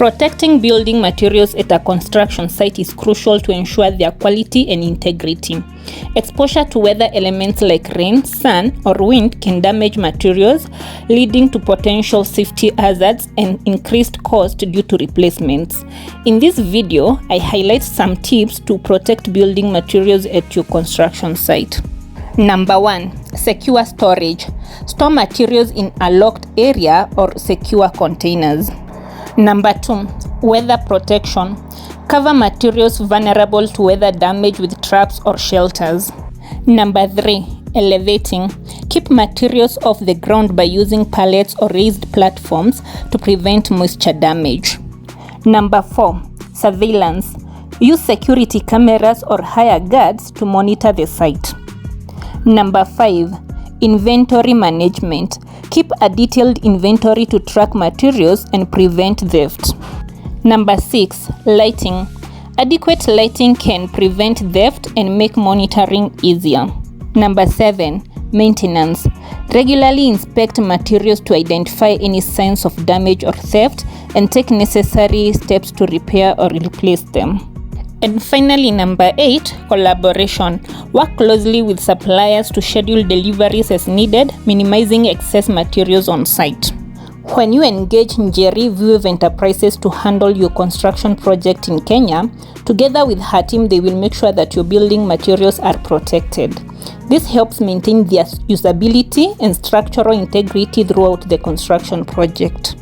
Protecting building materials at a construction site is crucial to ensure their quality and integrity. Exposure to weather elements like rain, sun, or wind can damage materials, leading to potential safety hazards and increased cost due to replacements. In this video, I highlight some tips to protect building materials at your construction site. Number 1. Secure storage. Store materials in a locked area or secure containers. Number 2. Weather protection. Cover materials vulnerable to weather damage with traps or shelters. Number 3. Elevating. Keep materials off the ground by using pallets or raised platforms to prevent moisture damage. Number 4. Surveillance. Use security cameras or hire guards to monitor the site. Number 5. Inventory management. Keep a detailed inventory to track materials and prevent theft. Number 6. Lighting. Adequate lighting can prevent theft and make monitoring easier. Number 7. Maintenance. Regularly inspect materials to identify any signs of damage or theft and take necessary steps to repair or replace them. And finally, number 8, collaboration. Work closely with suppliers to schedule deliveries as needed, minimizing excess materials on site. When you engage Njeri Veewave Enterprises to handle your construction project in Kenya, together with her team, they will make sure that your building materials are protected. This helps maintain their usability and structural integrity throughout the construction project.